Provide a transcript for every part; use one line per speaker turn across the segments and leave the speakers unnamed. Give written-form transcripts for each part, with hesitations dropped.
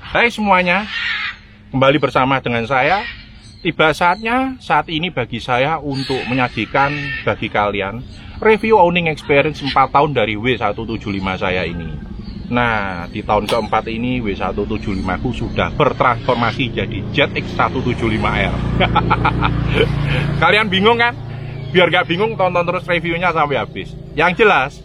Hai semuanya, kembali bersama dengan saya. Tiba saatnya saat ini bagi saya untuk menyajikan bagi kalian review owning experience 4 tahun dari W175 saya ini. Nah, di tahun keempat ini W175 ku sudah bertransformasi jadi ZX175R. Kalian bingung kan? Biar gak bingung, tonton terus reviewnya sampai habis. Yang jelas,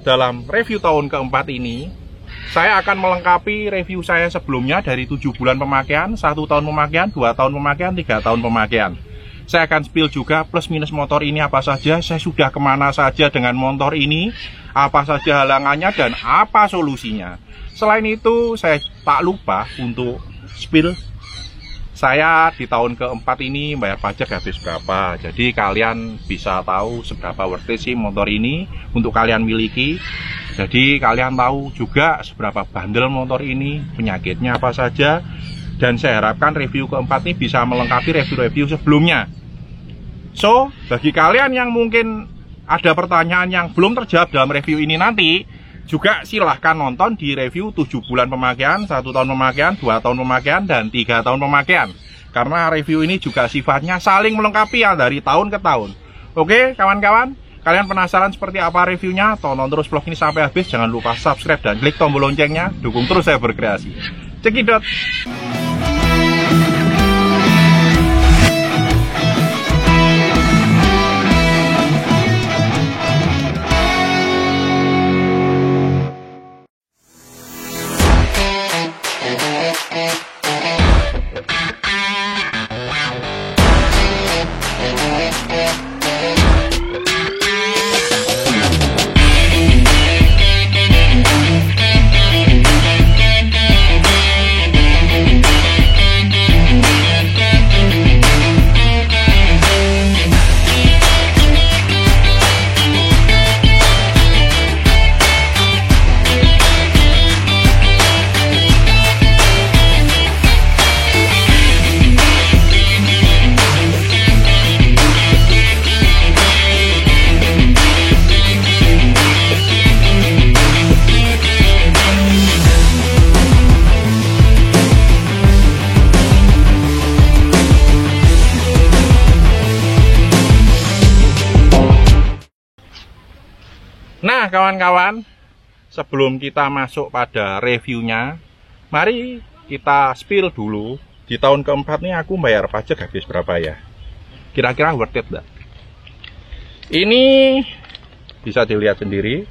dalam review tahun keempat ini saya akan melengkapi review saya sebelumnya dari 7 bulan pemakaian, 1 tahun pemakaian, 2 tahun pemakaian, 3 tahun pemakaian. Saya akan spill juga plus minus motor ini apa saja, saya sudah kemana saja dengan motor ini, apa saja halangannya dan apa solusinya. Selain itu, saya tak lupa untuk spill saya di tahun keempat ini bayar pajak habis berapa. Jadi kalian bisa tahu seberapa worth it sih motor ini untuk kalian miliki. Jadi kalian tahu juga seberapa bandel motor ini, penyakitnya apa saja. Dan saya harapkan review keempat ini bisa melengkapi review-review sebelumnya. So, bagi kalian yang mungkin ada pertanyaan yang belum terjawab dalam review ini nanti, juga silahkan nonton di review 7 bulan pemakaian, 1 tahun pemakaian, 2 tahun pemakaian, dan 3 tahun pemakaian. Karena review ini juga sifatnya saling melengkapi ya dari tahun ke tahun. Oke kawan-kawan? Kalian penasaran seperti apa reviewnya? Tonton terus vlog ini sampai habis. Jangan lupa subscribe dan klik tombol loncengnya. Dukung terus saya berkreasi. Cekidot. Nah kawan-kawan, sebelum kita masuk pada reviewnya, mari kita spill dulu. Di tahun keempat nih aku bayar pajak habis berapa ya? Kira-kira worth it gak? Ini bisa dilihat sendiri.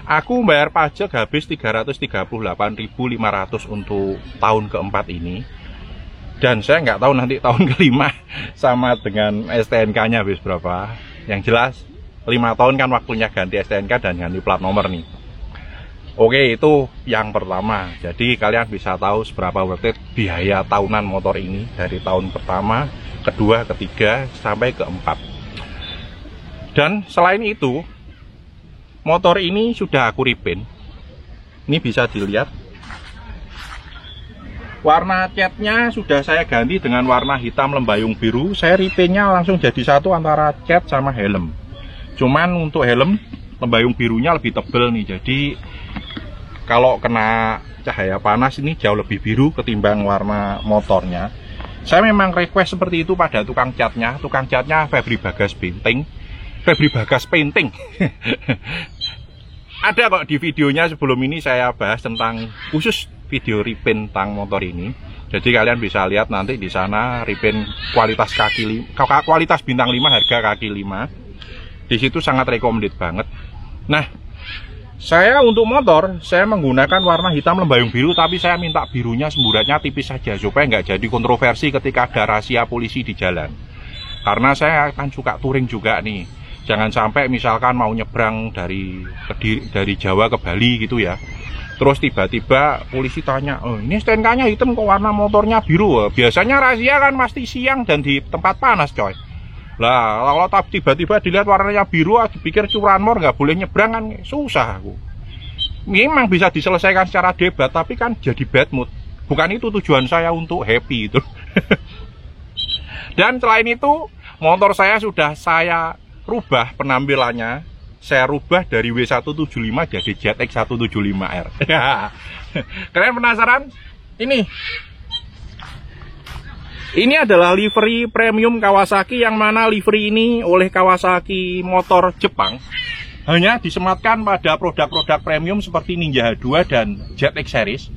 Aku bayar pajak habis 338.500 untuk tahun keempat ini. Dan saya nggak tahu nanti tahun kelima sama dengan STNK-nya habis berapa. Yang jelas 5 tahun kan waktunya ganti STNK dan ganti plat nomor nih. Oke, itu yang pertama. Jadi kalian bisa tahu seberapa worth it biaya tahunan motor ini dari tahun pertama, kedua, ketiga, sampai keempat. Dan selain itu, motor ini sudah aku repaint. Ini bisa dilihat. Warna catnya sudah saya ganti dengan warna hitam lembayung biru. Saya repaintnya langsung jadi satu antara cat sama helm. Cuman untuk helm lembayung birunya lebih tebal nih, jadi kalau kena cahaya panas ini jauh lebih biru ketimbang warna motornya. Saya memang request seperti itu pada tukang catnya. Tukang catnya Febri Bagas Painting. Febri Bagas Painting. Ada kok di videonya sebelum ini saya bahas tentang khusus video repaint tentang motor ini. Jadi kalian bisa lihat nanti di sana repaint kualitas kualitas bintang 5 harga kaki 5. Di situ sangat recommended banget. Nah, saya untuk motor saya menggunakan warna hitam lembayung biru, tapi saya minta birunya semburatnya tipis saja supaya nggak jadi kontroversi ketika ada razia polisi di jalan. Karena saya akan suka touring juga nih. Jangan sampai misalkan mau nyebrang dari Jawa ke Bali gitu ya. Terus tiba-tiba polisi tanya, "Oh, ini STNK-nya hitam kok warna motornya biru?" Biasanya razia kan pasti siang dan di tempat panas, coy. Lah, kalau tiba-tiba dilihat warnanya biru, dipikir curanmor nggak boleh nyebrang kan susah aku. Memang bisa diselesaikan secara debat, tapi kan jadi bad mood. Bukan itu tujuan saya untuk happy itu. Dan selain itu, motor saya sudah saya rubah penampilannya. Saya rubah dari W175 jadi ZX175R. Kalian penasaran? Ini adalah livery premium Kawasaki, yang mana livery ini oleh Kawasaki Motor Jepang hanya disematkan pada produk-produk premium seperti Ninja H2 dan ZX Series.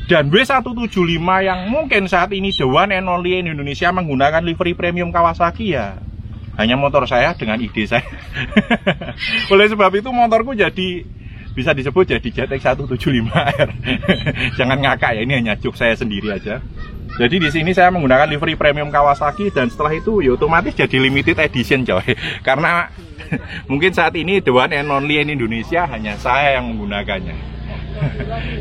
Dan W175 yang mungkin saat ini the one and only in Indonesia menggunakan livery premium Kawasaki, ya hanya motor saya dengan ide saya. Oleh sebab itu motorku jadi bisa disebut jadi ZX175R. Jangan ngakak ya, ini hanya joke saya sendiri aja. Jadi di sini saya menggunakan livery premium Kawasaki, dan setelah itu ya otomatis jadi limited edition coy. Karena mungkin saat ini the one and only in Indonesia hanya saya yang menggunakannya.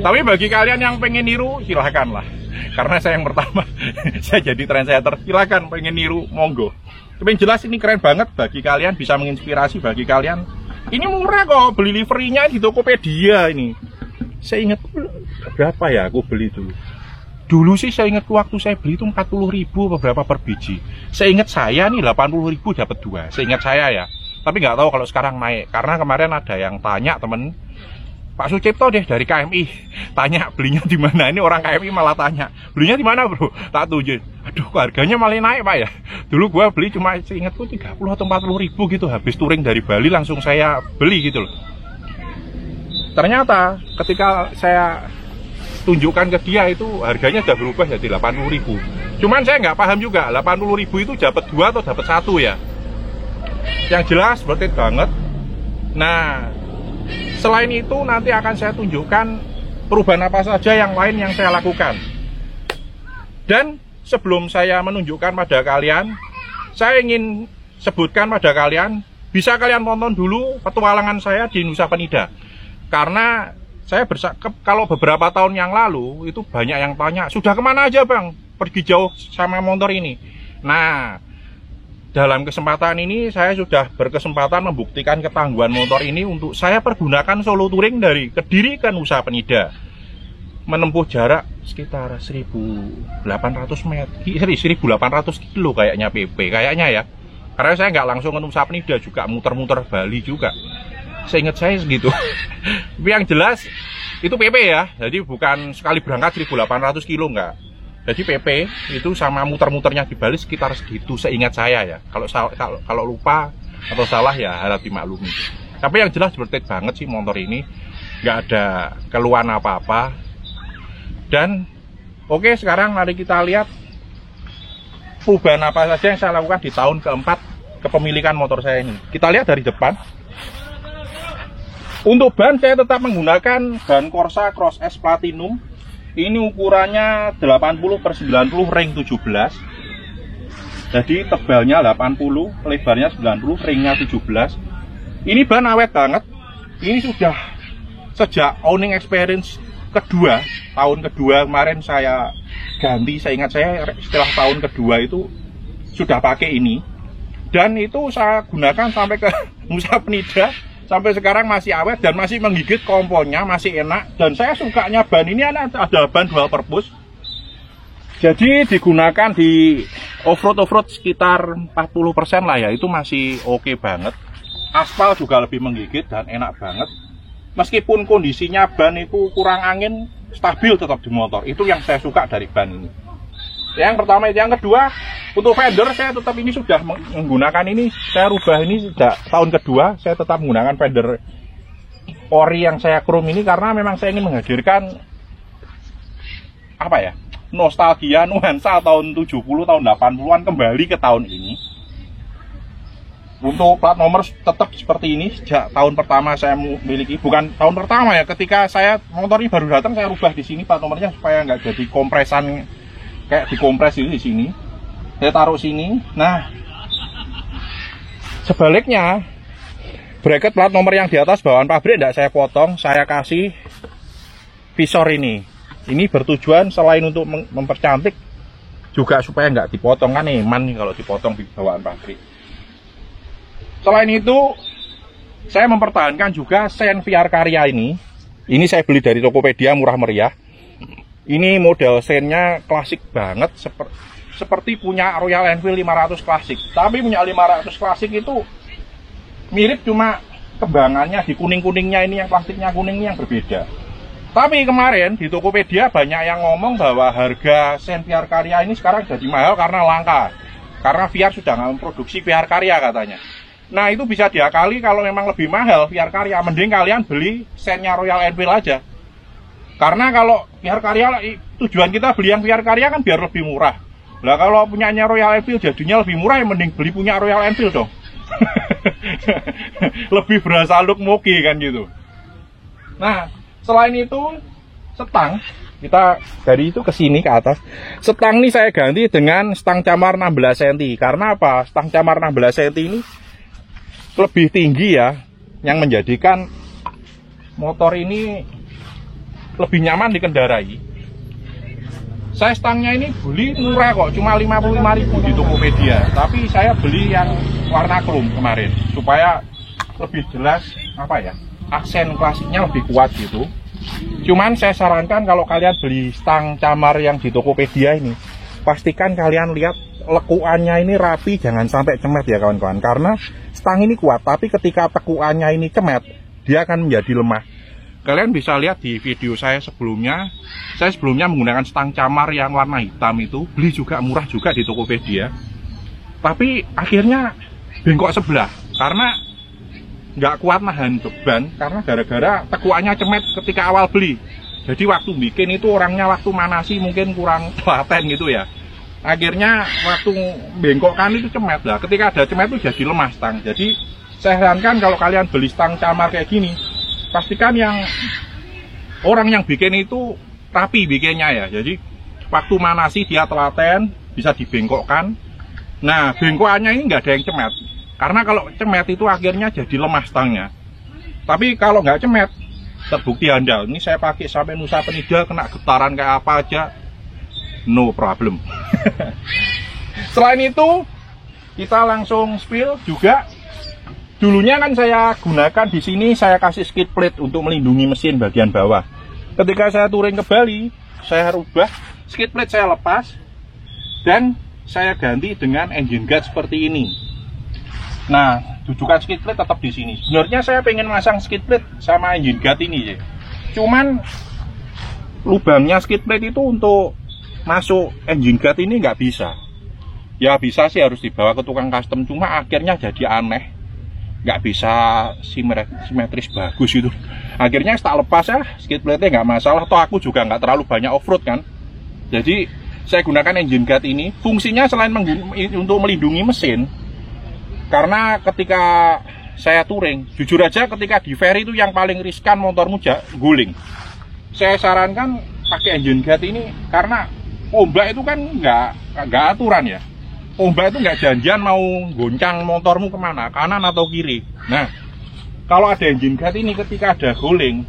Tapi bagi kalian yang pengen niru, silahkan lah. Karena saya yang pertama, saya jadi trendsetter, silahkan pengen niru, monggo. Tapi yang jelas ini keren banget bagi kalian, bisa menginspirasi bagi kalian. Ini murah kok, beli liverynya di Tokopedia ini. Saya ingat berapa ya aku beli dulu. Dulu sih saya ingat waktu saya beli itu 40.000 beberapa per biji. Saya ingat saya nih 80.000 dapat 2. Saya ingat saya ya. Tapi nggak tahu kalau sekarang naik. Karena kemarin ada yang tanya temen, Pak Sucipto deh dari KMI, tanya belinya di mana. Ini orang KMI malah tanya, belinya di mana bro? Tak tujuh. Aduh, harganya malah naik pak ya. Dulu gua beli cuma seingatku 30 atau 40.000 gitu. Habis touring dari Bali langsung saya beli gitu loh. Ternyata ketika saya tunjukkan ke dia itu harganya udah berubah jadi 80.000. Cuman saya nggak paham juga 80.000 itu dapat 2 atau dapat 1 ya. Yang jelas worth it banget. Nah, selain itu nanti akan saya tunjukkan perubahan apa saja yang lain yang saya lakukan. Dan sebelum saya menunjukkan pada kalian, saya ingin sebutkan pada kalian, bisa kalian tonton dulu petualangan saya di Nusa Penida. Karena saya kalau beberapa tahun yang lalu itu banyak yang tanya, sudah kemana aja bang pergi jauh sama motor ini. Nah, dalam kesempatan ini saya sudah berkesempatan membuktikan ketangguhan motor ini untuk saya pergunakan solo touring dari Kediri ke Nusa Penida, menempuh jarak sekitar 1.800 meter, 1.800 kilo kayaknya PP kayaknya ya. Karena saya nggak langsung ke Nusa Penida, juga muter-muter Bali juga. Seingat saya segitu. Tapi yang jelas itu PP ya, jadi bukan sekali berangkat 1.800 kilo enggak. Jadi PP itu sama muter-muternya di Bali sekitar segitu seingat saya ya. Kalau lupa atau salah ya harap dimaklumi. Tapi yang jelas worth it banget sih motor ini, nggak ada keluhan apa-apa. Dan oke, sekarang mari kita lihat perubahan apa saja yang saya lakukan di tahun keempat kepemilikan motor saya ini. Kita lihat dari depan. Untuk ban saya tetap menggunakan ban Corsa Cross S Platinum. Ini ukurannya 80/90 ring 17. Jadi tebalnya 80, lebarnya 90, ringnya 17. Ini ban awet banget. Ini sudah sejak owning experience kedua, tahun kedua kemarin saya ganti. Saya ingat saya setelah tahun kedua itu sudah pakai ini. Dan itu saya gunakan sampai ke Nusa Penida. Sampai sekarang masih awet dan masih menggigit, komponnya masih enak. Dan saya sukanya ban ini ada ban dual purpose. Jadi digunakan di off-road sekitar 40% lah ya. Itu masih oke banget. Aspal juga lebih menggigit dan enak banget. Meskipun kondisinya ban itu kurang angin, stabil tetap di motor. Itu yang saya suka dari ban ini. Yang pertama itu. Yang kedua, untuk fender saya tetap ini sudah menggunakan ini. Saya rubah ini sejak tahun kedua. Saya tetap menggunakan fender ori yang saya chrome ini karena memang saya ingin menghadirkan apa ya, nostalgia nuansa tahun 70 tahun 80-an kembali ke tahun ini. Untuk plat nomor tetap seperti ini sejak tahun pertama saya memiliki. Bukan tahun pertama ya, ketika saya motor ini baru datang saya rubah di sini plat nomornya supaya nggak jadi kompresan kayak dikompres ini di sini. Saya taruh sini. Nah, sebaliknya bracket plat nomor yang di atas bawaan pabrik tidak saya potong, saya kasih visor ini. Ini bertujuan selain untuk mempercantik juga supaya nggak dipotong, kan eman nih kalau dipotong di bawaan pabrik. Selain itu, saya mempertahankan juga sen VR Karya ini. Ini saya beli dari Tokopedia, murah meriah. Ini model sennya klasik banget, seperti punya Royal Enfield 500 klasik. Tapi punya 500 klasik itu mirip, cuma kembangannya di kuning-kuningnya ini, yang plastiknya kuning ini yang berbeda. Tapi kemarin di Tokopedia banyak yang ngomong bahwa harga sen VR Karya ini sekarang jadi mahal karena langka. Karena VR sudah nggak memproduksi VR Karya katanya. Nah itu bisa diakali kalau memang lebih mahal VR Karya, mending kalian beli sennya Royal Enfield aja. Karena kalau VR Karya, tujuan kita beli yang VR Karya kan biar lebih murah. Lah kalau punyanya Royal Enfield jadinya lebih murah, ya mending beli punya Royal Enfield dong. Lebih berasa look moki kan gitu. Nah selain itu setang, kita dari itu ke sini ke atas. Setang ini saya ganti dengan stang camar 16 cm. Karena apa? Stang camar 16 cm ini lebih tinggi ya, yang menjadikan motor ini lebih nyaman dikendarai. Saya stangnya ini beli murah kok, cuma 55.000 di Tokopedia. Tapi saya beli yang warna chrome kemarin supaya lebih jelas apa ya, aksen klasiknya lebih kuat gitu. Cuman saya sarankan kalau kalian beli stang camar yang di Tokopedia ini, pastikan kalian lihat lekuannya ini rapi, jangan sampai cemet ya kawan-kawan. Karena stang ini kuat, tapi ketika tekuannya ini cemet, dia akan menjadi lemah. Kalian bisa lihat di video saya sebelumnya menggunakan stang camar yang warna hitam itu, beli juga murah juga di Tokopedia. Tapi akhirnya bengkok sebelah, karena nggak kuat nahan beban, karena gara-gara tekuannya cemet ketika awal beli. Jadi waktu bikin itu orangnya waktu manasi mungkin kurang telaten gitu ya. Akhirnya waktu bengkokkan itu cemet lah. Ketika ada cemet itu jadi lemah stang. Jadi saya sarankan kalau kalian beli stang camar kayak gini, pastikan yang orang yang bikin itu rapi bikinnya ya. Jadi waktu manasi dia telaten, bisa dibengkokkan. Nah bengkokannya ini nggak ada yang cemet. Karena kalau cemet itu akhirnya jadi lemah stangnya. Tapi kalau nggak cemet, terbukti handal. Ini saya pakai sampai Nusa Penida, kena getaran kayak apa aja, no problem. Selain itu, kita langsung spill juga. Dulunya kan saya gunakan di sini, saya kasih skid plate untuk melindungi mesin bagian bawah. Ketika saya touring ke Bali, saya rubah skid plate, saya lepas dan saya ganti dengan engine guard seperti ini. Nah, dudukan skid plate tetap di sini. Sebenarnya saya pengen masang skid plate sama engine guard ini ya. Cuman lubangnya skid plate itu untuk masuk engine guard ini nggak bisa. Ya bisa sih, harus dibawa ke tukang custom. Cuma akhirnya jadi aneh, nggak bisa simetris bagus itu. Akhirnya tak lepas ya, skid plate-nya nggak masalah. Toh aku juga nggak terlalu banyak off-road kan. Jadi saya gunakan engine guard ini. Fungsinya selain untuk melindungi mesin. Karena ketika saya touring, jujur aja ketika di ferry itu yang paling riskan motormu guling. Saya sarankan pakai engine guard ini karena ombak itu kan nggak aturan ya. Ombak itu nggak janjian mau goncang motormu kemana, kanan atau kiri. Nah, kalau ada engine guard ini ketika ada guling,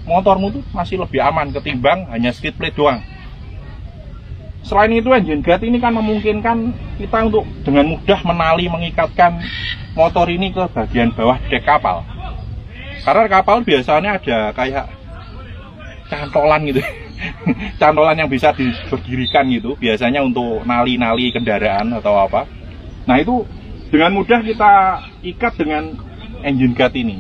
motormu tuh masih lebih aman ketimbang hanya skid plate doang. Selain itu engine guard ini kan memungkinkan kita untuk dengan mudah mengikatkan motor ini ke bagian bawah dek kapal. Karena kapal biasanya ada kayak cantolan gitu. Cantolan yang bisa diberdirikan gitu, biasanya untuk nali-nali kendaraan atau apa. Nah itu dengan mudah kita ikat dengan engine guard ini.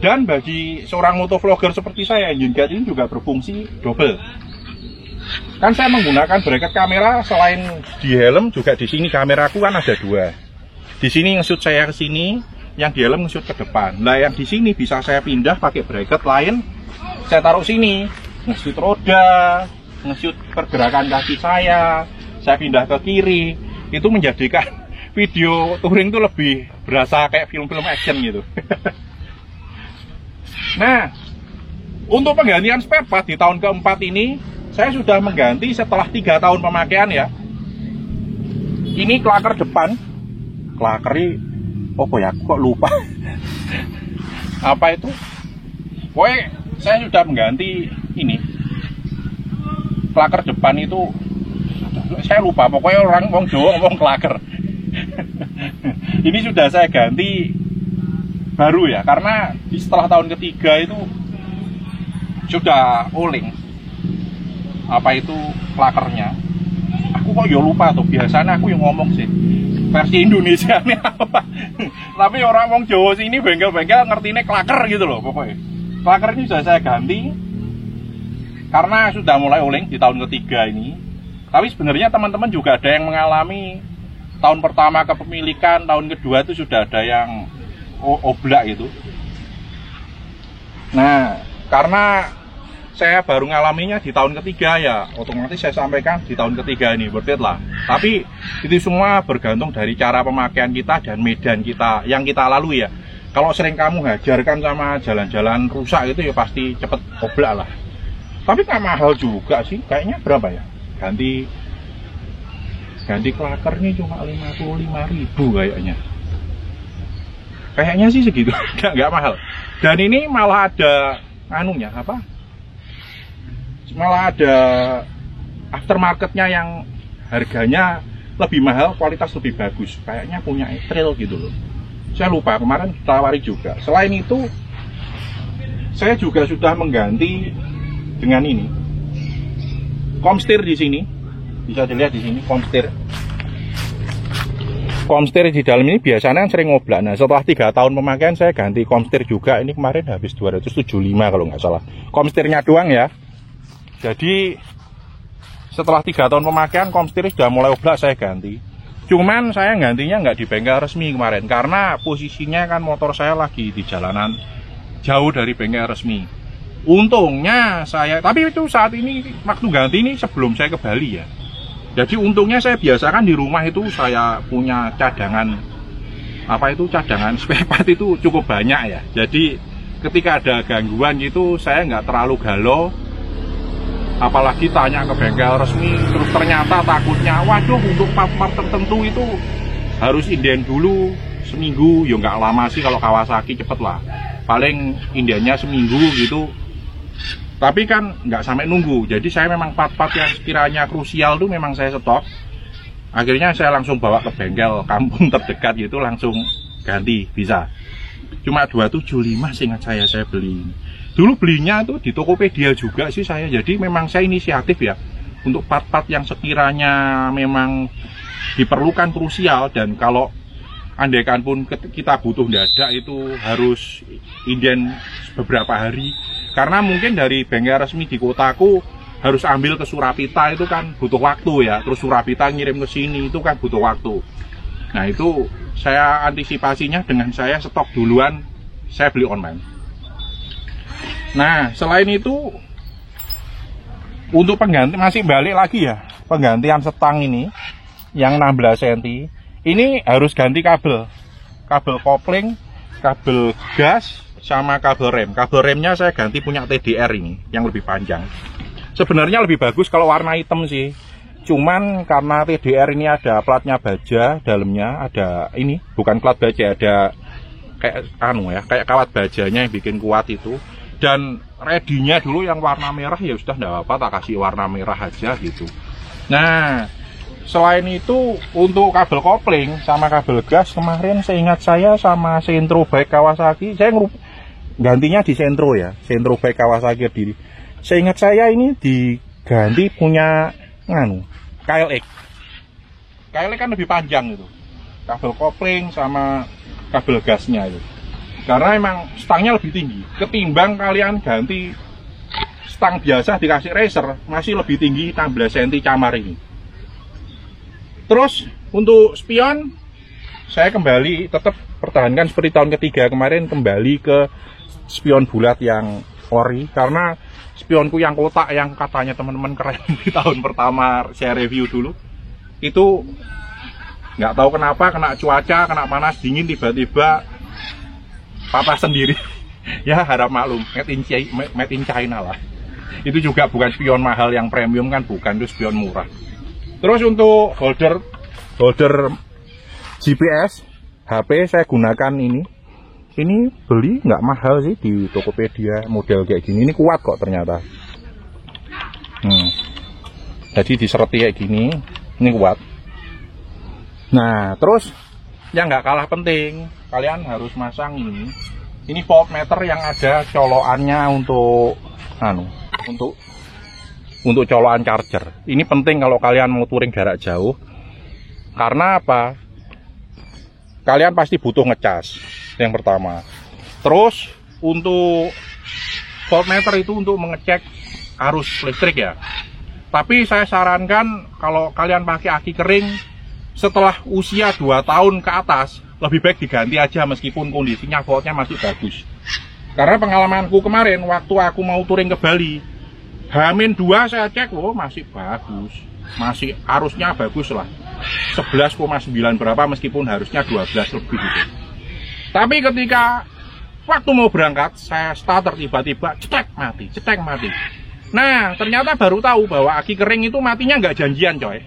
Dan bagi seorang motovlogger seperti saya, engine guard ini juga berfungsi double. Kan saya menggunakan bracket kamera, selain di helm juga di sini kameraku kan ada dua. Di sini nge-shoot saya ke sini, yang di helm nge-shoot ke depan. Nah yang di sini bisa saya pindah pakai bracket lain, saya taruh sini, nge-shoot roda, nge-shoot pergerakan kaki saya pindah ke kiri. Itu menjadikan video touring itu lebih berasa kayak film-film action gitu. Nah, untuk penggantian spare part di tahun keempat ini, saya sudah mengganti setelah 3 tahun pemakaian ya. Ini klaker depan. Klakeri apa ya? Kok lupa. Apa itu? Pokoknya saya sudah mengganti ini. Klaker depan itu saya lupa. Pokoknya orang wong Jawa ngomong klaker. Ini sudah saya ganti baru ya, karena setelah tahun ketiga itu sudah oling. Apa itu klakernya, aku kok ya lupa tuh, biasanya aku yang ngomong sih versi Indonesia ini apa. Tapi orang wong Jawa sini bengkel-bengkel ngertinya klaker gitu loh. Pokoknya klaker ini sudah saya ganti karena sudah mulai oleng di tahun ketiga ini. Tapi sebenarnya teman-teman juga ada yang mengalami tahun pertama kepemilikan, tahun kedua itu sudah ada yang oblak itu. Nah, karena saya baru ngalaminya di tahun ketiga ya, otomatis saya sampaikan di tahun ketiga ini, worth it lah. Tapi itu semua bergantung dari cara pemakaian kita dan medan kita yang kita lalui ya. Kalau sering kamu hajarkan sama jalan-jalan rusak itu ya pasti cepet oblak lah. Tapi nggak mahal juga sih, kayaknya berapa ya? Ganti klakernya cuma 55.000 kayaknya. Kayaknya sih segitu, nggak mahal. Dan ini malah ada anunya apa? Malah ada aftermarketnya yang harganya lebih mahal, kualitas lebih bagus. Kayaknya punya Trail gitu loh. Saya lupa, kemarin ditawari juga. Selain itu, saya juga sudah mengganti dengan ini. Komstir di sini. Bisa dilihat di sini komstir. Komstir di dalam ini biasanya sering ngoblak. Nah, setelah 3 tahun pemakaian saya ganti komstir juga. Ini kemarin habis 275 kalau nggak salah. Komstirnya doang ya. Jadi setelah 3 tahun pemakaian komstir sudah mulai oblak, saya ganti. Cuman saya gantinya nggak di bengkel resmi kemarin karena posisinya kan motor saya lagi di jalanan jauh dari bengkel resmi. Untungnya saya, tapi itu saat ini waktu ganti ini sebelum saya ke Bali ya. Jadi untungnya saya biasakan di rumah itu saya punya cadangan cadangan spare part itu cukup banyak ya. Jadi ketika ada gangguan gitu saya nggak terlalu galau. Apalagi tanya ke bengkel resmi, terus ternyata takutnya, waduh untuk part-part tertentu itu harus inden dulu seminggu. Ya nggak lama sih kalau Kawasaki cepet lah, paling indennya seminggu gitu. Tapi kan nggak sampai nunggu, jadi saya memang part-part yang sekiranya krusial tuh memang saya stop. Akhirnya saya langsung bawa ke bengkel kampung terdekat gitu, langsung ganti, bisa. Cuma 275 seingat saya beli. Dulu belinya tuh di Tokopedia juga sih saya, jadi memang saya inisiatif ya untuk part-part yang sekiranya memang diperlukan krusial. Dan kalau andaikan pun kita butuh mendadak itu harus inden beberapa hari, karena mungkin dari bengkel resmi di kotaku harus ambil ke Surapita itu kan butuh waktu ya, terus Surapita ngirim ke sini itu kan butuh waktu. Nah itu saya antisipasinya dengan saya stok duluan, saya beli online. Nah, selain itu untuk pengganti, masih balik lagi ya, penggantian setang ini yang 16 cm. Ini harus ganti kabel kopling, kabel gas, sama kabel rem. Kabel remnya saya ganti punya TDR ini yang lebih panjang. Sebenarnya lebih bagus kalau warna hitam sih. Cuman karena TDR ini ada platnya baja, dalamnya ada ini, bukan plat baja, ada kayak kawat bajanya yang bikin kuat itu. Dan ready-nya dulu yang warna merah ya sudah enggak apa-apa, tak kasih warna merah aja gitu. Nah, selain itu untuk kabel kopling sama kabel gas kemarin seingat saya sama sentro bike Kawasaki, saya gantinya di sentro ya, sentro bike Kawasaki diri. Seingat saya ini diganti punya KLX. KLX kan lebih panjang itu. Kabel kopling sama kabel gasnya itu. Karena emang stangnya lebih tinggi. Ketimbang kalian ganti stang biasa dikasih racer, masih lebih tinggi 16 cm camar ini. Terus untuk spion, saya kembali tetap pertahankan seperti tahun ketiga kemarin, kembali ke spion bulat yang ori. Karena spionku yang kotak yang katanya teman-teman keren di tahun pertama saya review dulu, itu nggak tahu kenapa kena cuaca, kena panas dingin tiba-tiba patah sendiri. Ya harap maklum, made in China lah. Itu juga bukan spion mahal yang premium kan, bukan, itu spion murah. Terus untuk holder GPS HP saya gunakan ini beli nggak mahal sih di Tokopedia, model kayak gini. Ini kuat kok ternyata. Jadi disereti kayak gini, ini kuat. Nah terus yang nggak kalah penting, kalian harus masang ini voltmeter yang ada colokannya untuk untuk colokan charger. Ini penting kalau kalian mau touring jarak jauh. Karena apa? Kalian pasti butuh ngecas, yang pertama. Terus untuk voltmeter itu untuk mengecek arus listrik ya. Tapi saya sarankan kalau kalian pakai aki kering setelah usia 2 tahun ke atas, lebih baik diganti aja meskipun kondisinya voltnya masih bagus. Karena pengalamanku kemarin waktu aku mau touring ke Bali, H-2 saya cek loh masih bagus, masih arusnya bagus lah, 11,9 berapa meskipun harusnya 12 lebih gitu. Tapi ketika waktu mau berangkat, saya starter tiba-tiba cetek mati. Nah, ternyata baru tahu bahwa aki kering itu matinya nggak janjian coy.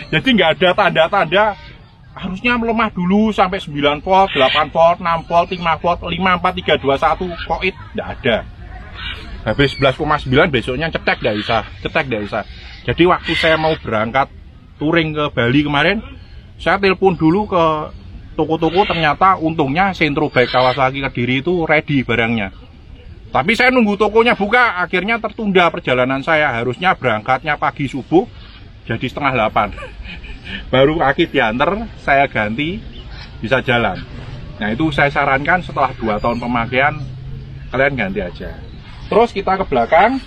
Jadi nggak ada tanda-tanda harusnya melemah dulu sampai 9 volt, 8 volt, 6 volt, 5 volt, 5, 4, 3, 2, 1, koit, nggak ada. Habis 11,9 besoknya cetek nggak bisa. Jadi waktu saya mau berangkat touring ke Bali kemarin, saya telepon dulu ke toko-toko, ternyata untungnya Sentro Bike Kawasaki Kediri itu ready barangnya. Tapi saya nunggu tokonya buka, akhirnya tertunda perjalanan saya. Harusnya berangkatnya pagi subuh, jadi setengah 8. Baru aki diantar, saya ganti, bisa jalan. Nah itu saya sarankan setelah 2 tahun pemakaian, kalian ganti aja. Terus kita ke belakang,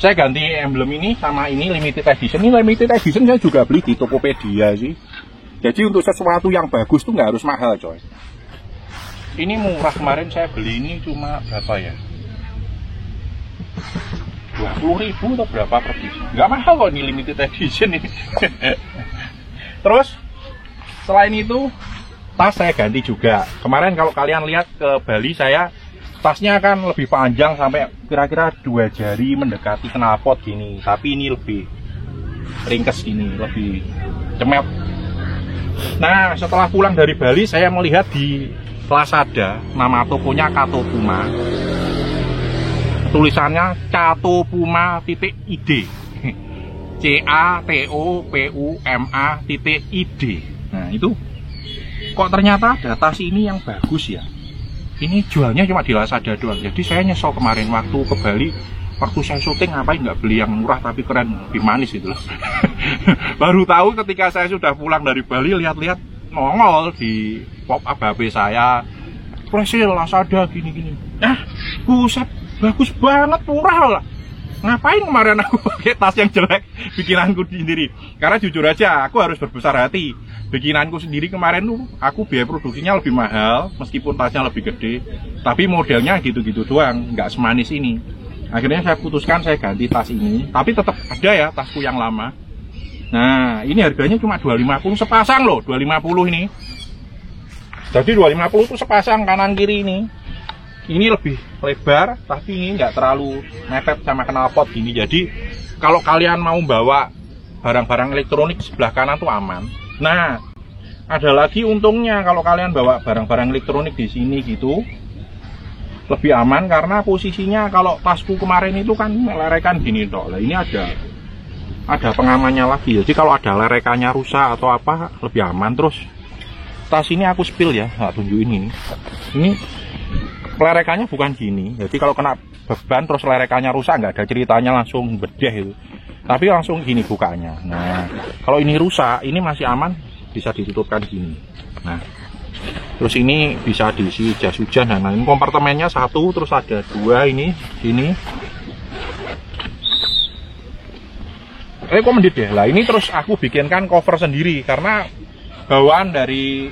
saya ganti emblem ini sama ini limited edition. Ini limited edition saya juga beli di Tokopedia sih. Jadi untuk sesuatu yang bagus tuh nggak harus mahal coy. Ini murah, kemarin saya beli ini cuma berapa ya? 20.000 atau berapa per piece? Nggak mahal kok ini limited edition ini. Terus selain itu tas saya ganti juga. Kemarin kalau kalian lihat ke Bali saya tasnya kan lebih panjang sampai kira-kira 2 jari mendekati knalpot gini. Tapi ini lebih ringkes gini, lebih cemet. Nah setelah pulang dari Bali saya melihat di Lazada, nama tokonya Cato Puma. Tulisannya catopuma.id. CATOPUMA.id. Nah, itu kok ternyata ada tas ini yang bagus ya. Ini jualnya cuma di Lazada doang. Jadi saya nyesel kemarin waktu ke Bali, waktu saya syuting ngapain nggak beli yang murah tapi keren, lebih manis gitu loh. Baru tahu ketika saya sudah pulang dari Bali, lihat-lihat nongol di pop up HP saya, Presil Lazada gini-gini. Nah, buset, bagus banget, murah lah. Ngapain kemarin aku pakai tas yang jelek bikinanku sendiri? Karena jujur aja aku harus berbesar hati. Bikinanku sendiri kemarin tuh aku biaya produksinya lebih mahal, meskipun tasnya lebih gede, tapi modelnya gitu-gitu doang, nggak semanis ini. Akhirnya saya putuskan saya ganti tas ini, tapi tetap ada ya tasku yang lama. Nah, ini harganya cuma 250 sepasang loh, 250 ini. Jadi 250 itu sepasang kanan kiri ini. Ini lebih lebar, tapi ini nggak terlalu mepet sama knalpot gini. Jadi kalau kalian mau bawa barang-barang elektronik sebelah kanan tuh aman. Nah, ada lagi untungnya kalau kalian bawa barang-barang elektronik di sini gitu, lebih aman karena posisinya kalau tasku kemarin itu kan lerekan gini toh. Nah, ini ada pengamannya lagi. Jadi kalau ada lerekannya rusak atau apa lebih aman. Terus tas ini aku spill ya, nggak tunjukin ini. Ini lerekannya bukan gini. Jadi kalau kena beban terus lerekannya rusak nggak ada ceritanya langsung bedeh itu. Tapi langsung gini bukanya. Nah, kalau ini rusak, ini masih aman, bisa ditutupkan gini. Nah, terus ini bisa diisi jas hujan dan lain. Kompartemennya 1, terus ada 2 ini, sini. Recommended deh. Lah ini terus aku bikinkan cover sendiri karena bawaan dari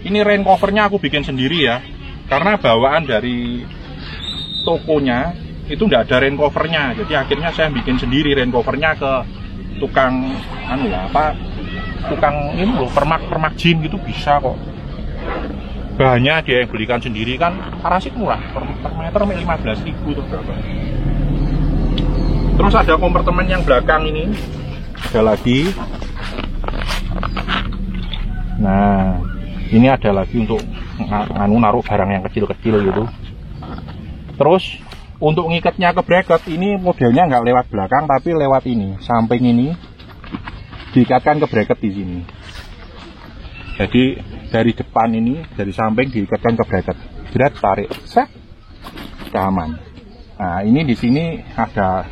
ini rain covernya aku bikin sendiri ya. Karena bawaan dari tokonya itu nggak ada rain covernya, jadi akhirnya saya bikin sendiri rain covernya ke tukang tukang ini loh, permak jin gitu bisa kok. Bahannya dia yang belikan sendiri kan, parasit murah, per meter 15.000 tuh berapa. Terus ada kompartemen yang belakang ini, ada lagi. Nah, ini ada lagi untuk naruh barang yang kecil-kecil gitu. Terus untuk ngikatnya ke bracket ini modelnya nggak lewat belakang tapi lewat ini, samping ini diikatkan ke bracket di sini. Jadi dari depan ini, dari samping diikatkan ke bracket. Berat tarik, set, sudah aman. Nah ini di sini ada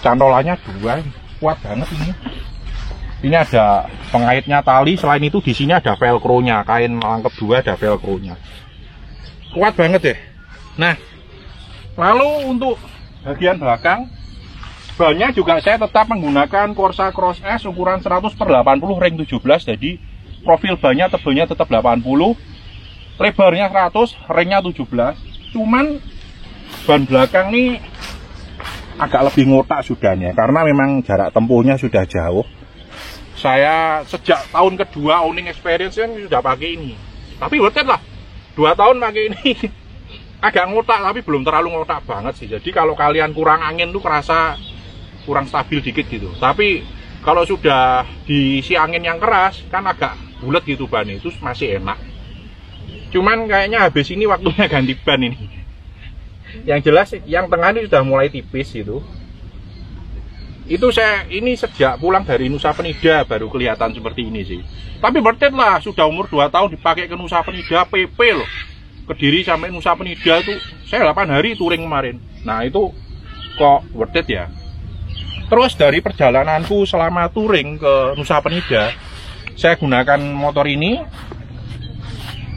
cantolannya 2, kuat banget ini. Ini ada pengaitnya tali, selain itu di sini ada velcro-nya, kain langkep 2 ada velcro-nya. Kuat banget deh. Nah, lalu untuk bagian belakang, bannya juga saya tetap menggunakan Corsa Cross S ukuran 100/80 ring 17. Jadi profil bannya tebelnya tetap 80, lebarnya 100, ringnya 17. Cuman ban belakang nih agak lebih ngotak sudahnya, karena memang jarak tempuhnya sudah jauh. Saya sejak tahun kedua owning experience kan sudah pakai ini, tapi worth it lah. 2 tahun pakai ini. Agak ngotak tapi belum terlalu ngotak banget sih. Jadi kalau kalian kurang angin tuh kerasa kurang stabil dikit gitu. Tapi kalau sudah diisi angin yang keras kan agak bulat gitu ban itu, masih enak. Cuman kayaknya habis ini waktunya ganti ban ini. Yang jelas yang tengah ini sudah mulai tipis gitu. Itu saya ini sejak pulang dari Nusa Penida baru kelihatan seperti ini sih. Tapi worth it lah, sudah umur 2 tahun dipakai ke Nusa Penida PP loh. Kediri sampai Nusa Penida itu saya 8 hari touring kemarin. Nah itu kok worth it ya. Terus dari perjalananku selama touring ke Nusa Penida, saya gunakan motor ini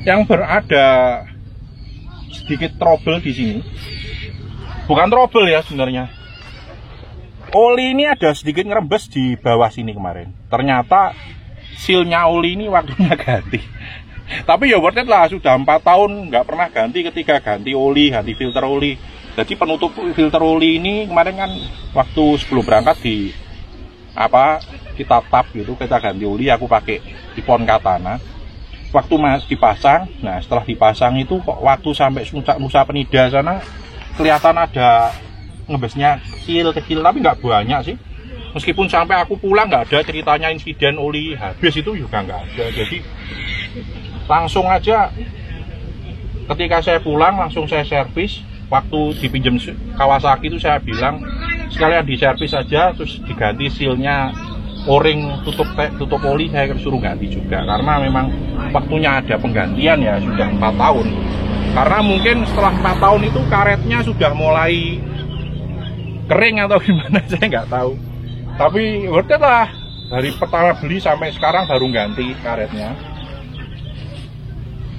yang berada sedikit trouble di sini. Bukan trouble ya sebenarnya. Oli ini ada sedikit ngerembes di bawah sini kemarin. Ternyata sealnya oli ini waktunya ganti. Tapi ya worth it lah, sudah 4 tahun nggak pernah ganti. Ketika ganti oli, ganti filter oli. Jadi penutup filter oli ini kemarin kan waktu sebelum berangkat kita tap gitu, kita ganti oli. Aku pakai Nippon Katana. Waktu dipasang, nah setelah dipasang itu kok waktu sampai Nusa Penida sana kelihatan ada ngebesnya kecil, tapi nggak banyak sih. Meskipun sampai aku pulang nggak ada ceritanya insiden oli habis, itu juga nggak ada. Jadi langsung aja ketika saya pulang langsung saya servis. Waktu dipinjam Kawasaki itu saya bilang sekalian diservis aja, terus diganti sealnya, o-ring tutup oli saya suruh ganti juga, karena memang waktunya ada penggantian ya, sudah 4 tahun. Karena mungkin setelah 4 tahun itu karetnya sudah mulai kering atau gimana, saya nggak tahu. Tapi worth it lah, dari pertama beli sampai sekarang baru ganti karetnya.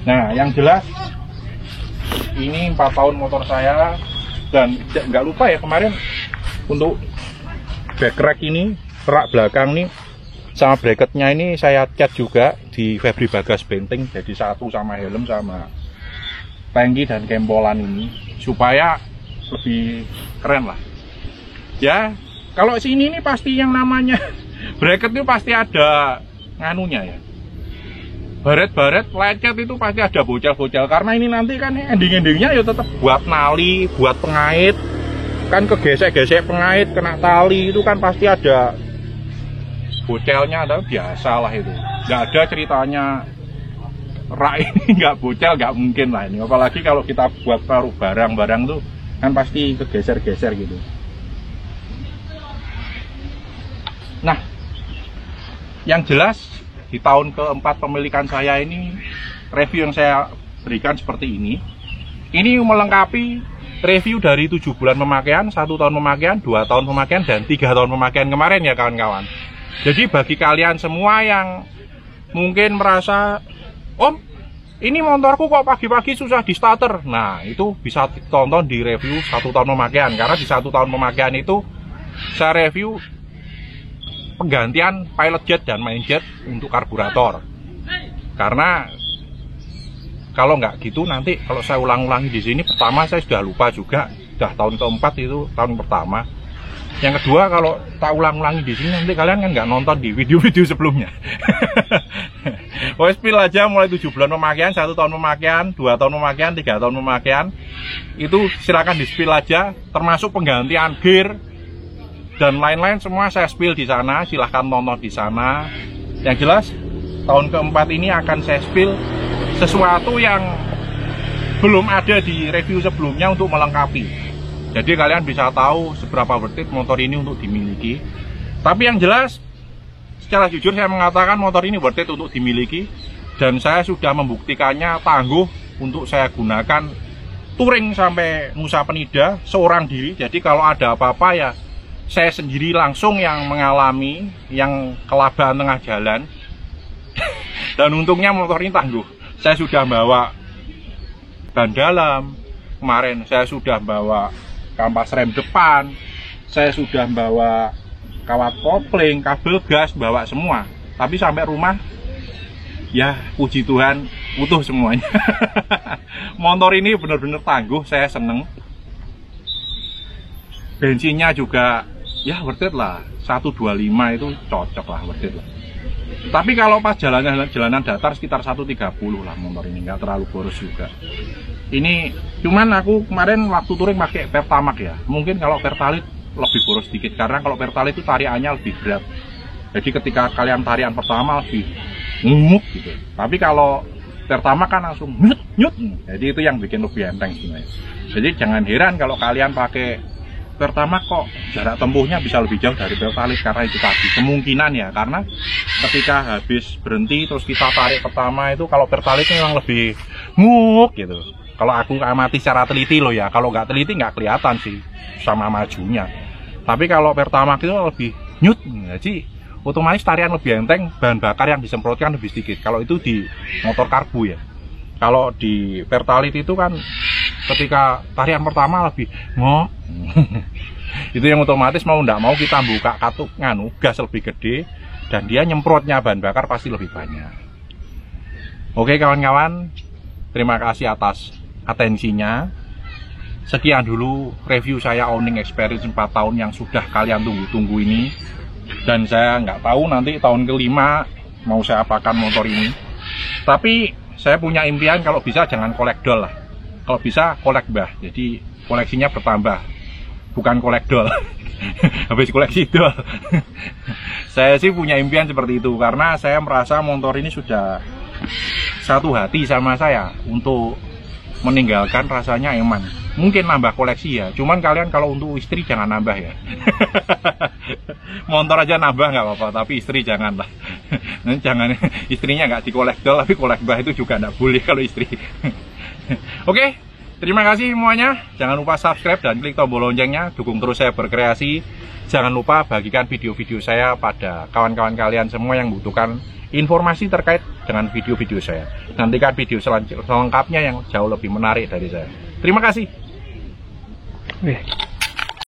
Nah yang jelas ini 4 tahun motor saya. Dan nggak lupa ya kemarin untuk backrack ini, rak belakang nih sama bracketnya ini saya cat juga di Febri Bagas Benteng, jadi satu sama helm sama tangki dan kempolan ini supaya lebih keren lah ya. Kalau sini ini pasti yang namanya bracket itu pasti ada nganunya ya, baret-baret lecet itu pasti ada bocel-bocel, karena ini nanti kan ending-endingnya ya tetap buat nali, buat pengait kan, kegesek-gesek pengait kena tali itu kan pasti ada bocelnya, ada biasa lah itu. Nggak ada ceritanya rak ini nggak bocel, nggak mungkin lah ini. Apalagi kalau kita buat taruh barang-barang tuh kan pasti kegeser-geser gitu. Nah yang jelas di tahun keempat pemilikan saya ini, review yang saya berikan seperti ini. Ini melengkapi review dari 7 bulan pemakaian, 1 tahun pemakaian, 2 tahun pemakaian, dan 3 tahun pemakaian kemarin ya kawan-kawan. Jadi bagi kalian semua yang mungkin merasa, Om, ini motorku kok pagi-pagi susah di starter. Nah itu bisa tonton di review 1 tahun pemakaian. Karena di 1 tahun pemakaian itu saya review penggantian pilot jet dan main jet untuk karburator. Karena kalau nggak gitu nanti kalau saya ulang-ulangi di sini, pertama saya sudah lupa juga, sudah tahun keempat itu tahun pertama. Yang kedua kalau tak ulang-ulangi di sini nanti kalian kan nggak nonton di video-video sebelumnya. Spill aja mulai 7 bulan pemakaian, 1 tahun pemakaian, 2 tahun pemakaian, 3 tahun pemakaian. Itu silakan di spill aja, termasuk penggantian gear dan lain-lain semua saya spill di sana, silahkan nonton di sana. Yang jelas tahun keempat ini akan saya spill sesuatu yang belum ada di review sebelumnya untuk melengkapi. Jadi kalian bisa tahu seberapa worth it motor ini untuk dimiliki. Tapi yang jelas secara jujur saya mengatakan motor ini worth it untuk dimiliki, dan saya sudah membuktikannya tangguh untuk saya gunakan touring sampai Nusa Penida seorang diri. Jadi kalau ada apa-apa ya saya sendiri langsung yang mengalami, yang kelabakan tengah jalan. Dan untungnya motor ini tangguh. Saya sudah bawa ban dalam, kemarin saya sudah bawa kampas rem depan, saya sudah bawa kawat kopling, kabel gas, bawa semua. Tapi sampai rumah, ya puji Tuhan, utuh semuanya. Motor ini benar-benar tangguh, saya seneng. Bensinnya juga, ya worth it lah. 125 itu cocok lah, worth it lah. Tapi kalau pas jalanan datar sekitar 130 lah motor ini, nggak terlalu boros juga. Ini cuman aku kemarin waktu touring pakai Pertamax ya. Mungkin kalau Pertalite lebih boros sedikit karena kalau Pertalite itu tariannya lebih berat. Jadi ketika kalian tarian pertama lebih ngumuk gitu. Tapi kalau Pertamax kan langsung nyut nyut. Jadi itu yang bikin lebih enteng sebenarnya. Jadi jangan heran kalau kalian pakai Pertamax kok jarak tempuhnya bisa lebih jauh dari Pertalite karena itu tadi kemungkinan ya, karena ketika habis berhenti terus kita tarik pertama itu kalau Pertalite memang lebih nguk gitu. Kalau aku amati secara teliti loh ya, kalau nggak teliti nggak kelihatan sih sama majunya. Tapi kalau Pertamax itu lebih nyut, jadi otomatis tarian lebih enteng, bahan bakar yang disemprotkan lebih sedikit. Kalau itu di motor karbu ya. Kalau di Pertalite itu kan ketika tarian pertama lebih ngok. Itu yang otomatis mau nggak mau kita buka katup gas lebih gede dan dia nyemprotnya bahan bakar pasti lebih banyak. Oke kawan-kawan, terima kasih atas atensinya. Sekian dulu review saya owning experience 4 tahun yang sudah kalian tunggu-tunggu ini. Dan saya nggak tahu nanti tahun kelima mau saya apakan motor ini. Tapi saya punya impian kalau bisa jangan kolek dol lah. Kalau bisa kolek bah. Jadi koleksinya bertambah. Bukan kolek dol. Habis koleksi dol. Saya sih punya impian seperti itu karena saya merasa motor ini sudah satu hati sama saya untuk meninggalkan rasanya eman. Mungkin nambah koleksi ya, cuman kalian kalau untuk istri jangan nambah ya. Motor aja nambah nggak apa-apa, tapi istri janganlah. Jangan, istrinya nggak dikolek dol, tapi kolek bah itu juga nggak boleh kalau istri. Oke, terima kasih semuanya. Jangan lupa subscribe dan klik tombol loncengnya, dukung terus saya berkreasi. Jangan lupa bagikan video-video saya pada kawan-kawan kalian semua yang membutuhkan informasi terkait dengan video-video saya. Nantikan video selengkapnya yang jauh lebih menarik dari saya. Terima kasih.